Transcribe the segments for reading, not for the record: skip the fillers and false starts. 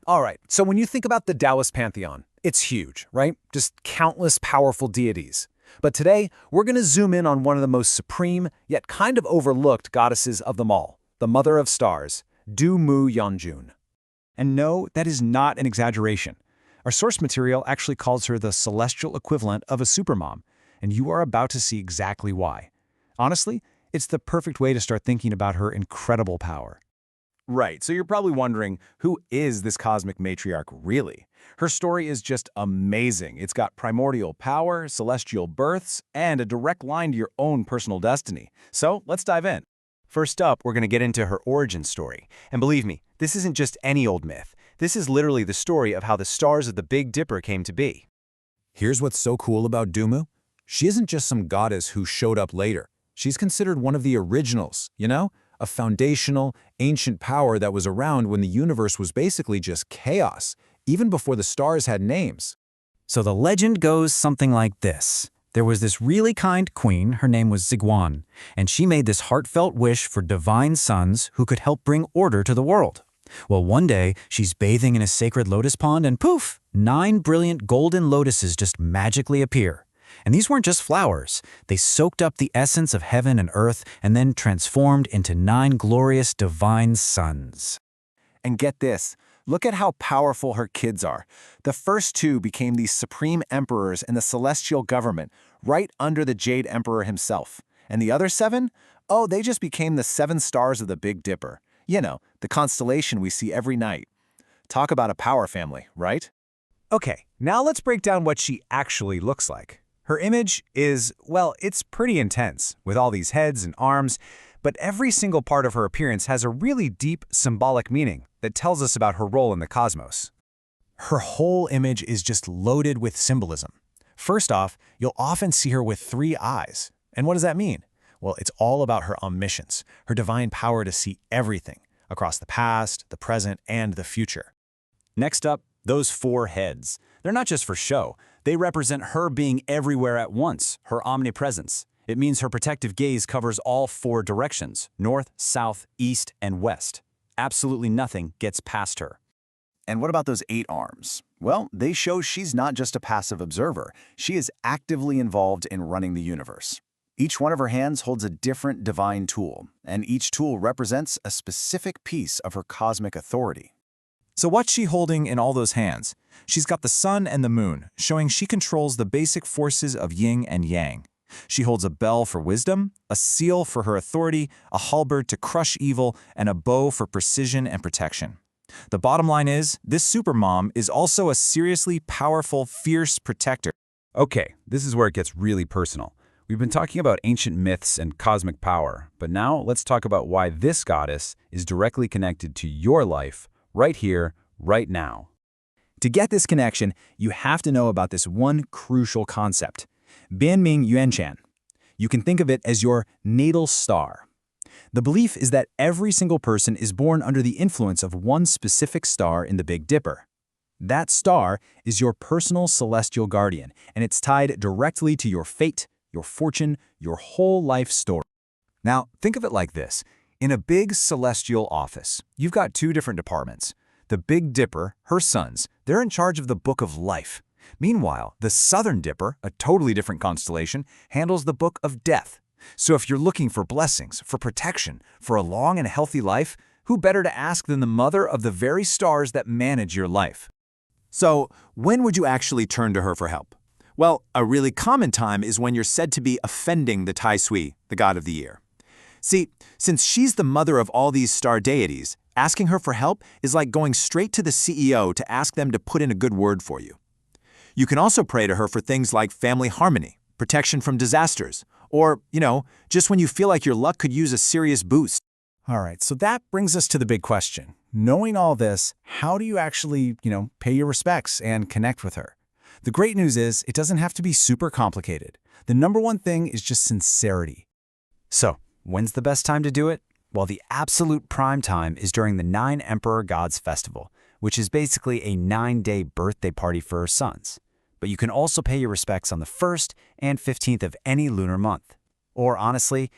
All right, so when you think about the Taoist pantheon, it's huge, right? Just countless powerful deities. But today, we're going to zoom in on one of the most supreme, yet kind of overlooked goddesses of them all, the Mother of Stars, Du Mu Yeonjun. And no, that is not an exaggeration. Our source material actually calls her the celestial equivalent of a supermom, and you are about to see exactly why. Honestly, it's the perfect way to start thinking about her incredible power. Right, so you're probably wondering, who is this cosmic matriarch really? Her story is just amazing. It's got primordial power, celestial births, and a direct line to your own personal destiny. So let's dive in. First up, we're going to get into her origin story. And believe me, this isn't just any old myth. This is literally the story of how the stars of the Big Dipper came to be. Here's what's so cool about Dumu. She isn't just some goddess who showed up later. She's considered one of the originals, a foundational, ancient power that was around when the universe was basically just chaos, even before the stars had names. So the legend goes something like this. There was this really kind queen, her name was Ziguan, and she made this heartfelt wish for divine sons who could help bring order to the world. Well, one day, she's bathing in a sacred lotus pond and poof, 9 brilliant golden lotuses just magically appear. And these weren't just flowers. They soaked up the essence of heaven and earth and then transformed into 9 glorious divine sons. And get this, look at how powerful her kids are. The first 2 became the supreme emperors in the celestial government, right under the Jade Emperor himself. And the other 7? Oh, they just became the 7 stars of the Big Dipper. The constellation we see every night. Talk about a power family, right? Okay, now let's break down what she actually looks like. Her image is, well, it's pretty intense, with all these heads and arms, but every single part of her appearance has a really deep symbolic meaning that tells us about her role in the cosmos. Her whole image is just loaded with symbolism. First off, you'll often see her with 3 eyes. And what does that mean? Well, it's all about her omniscience, her divine power to see everything, across the past, the present, and the future. Next up, those 4 heads. They're not just for show. They represent her being everywhere at once, her omnipresence. It means her protective gaze covers all 4 directions, north, south, east, and west. Absolutely nothing gets past her. And what about those 8 arms? Well, they show she's not just a passive observer. She is actively involved in running the universe. Each one of her hands holds a different divine tool, and each tool represents a specific piece of her cosmic authority. So what's she holding in all those hands? She's got the sun and the moon, showing she controls the basic forces of yin and yang. She holds a bell for wisdom, a seal for her authority, a halberd to crush evil, and a bow for precision and protection. The bottom line is, this supermom is also a seriously powerful, fierce protector. Okay, this is where it gets really personal. We've been talking about ancient myths and cosmic power, but now let's talk about why this goddess is directly connected to your life, right here, right now. To get this connection, you have to know about this one crucial concept, Banming Yuanshan. You can think of it as your natal star. The belief is that every single person is born under the influence of one specific star in the Big Dipper. That star is your personal celestial guardian, and it's tied directly to your fate, your fortune, your whole life story. Now, think of it like this. In a big celestial office, you've got 2 different departments. The Big Dipper, her sons, they're in charge of the Book of Life. Meanwhile, the Southern Dipper, a totally different constellation, handles the Book of Death. So if you're looking for blessings, for protection, for a long and healthy life, who better to ask than the mother of the very stars that manage your life? So, when would you actually turn to her for help? Well, a really common time is when you're said to be offending the Tai Sui, the god of the year. See, since she's the mother of all these star deities, asking her for help is like going straight to the CEO to ask them to put in a good word for you. You can also pray to her for things like family harmony, protection from disasters, or, just when you feel like your luck could use a serious boost. All right, so that brings us to the big question. Knowing all this, how do you actually, pay your respects and connect with her? The great news is it doesn't have to be super complicated. The number one thing is just sincerity. So, when's the best time to do it? Well, the absolute prime time is during the 9 Emperor Gods Festival, which is basically a 9-day birthday party for her sons. But you can also pay your respects on the 1st and 15th of any lunar month. Or honestly,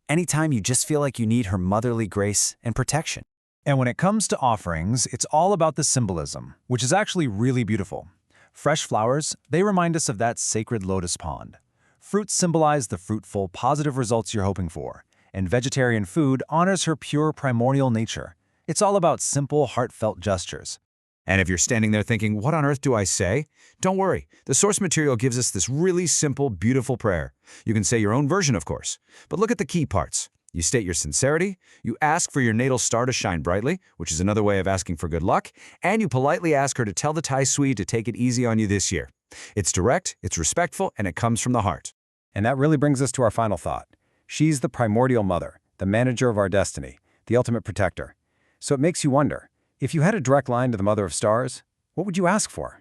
anytime you just feel like you need her motherly grace and protection. And when it comes to offerings, it's all about the symbolism, which is actually really beautiful. Fresh flowers, they remind us of that sacred lotus pond. Fruits symbolize the fruitful, positive results you're hoping for. And vegetarian food honors her pure primordial nature. It's all about simple, heartfelt gestures. And if you're standing there thinking, what on earth do I say? Don't worry, the source material gives us this really simple, beautiful prayer. You can say your own version, of course. But look at the key parts. You state your sincerity, you ask for your natal star to shine brightly, which is another way of asking for good luck, and you politely ask her to tell the Tai Sui to take it easy on you this year. It's direct, it's respectful, and it comes from the heart. And that really brings us to our final thought. She's the primordial mother, the manager of our destiny, the ultimate protector. So it makes you wonder, if you had a direct line to the Mother of Stars, what would you ask for?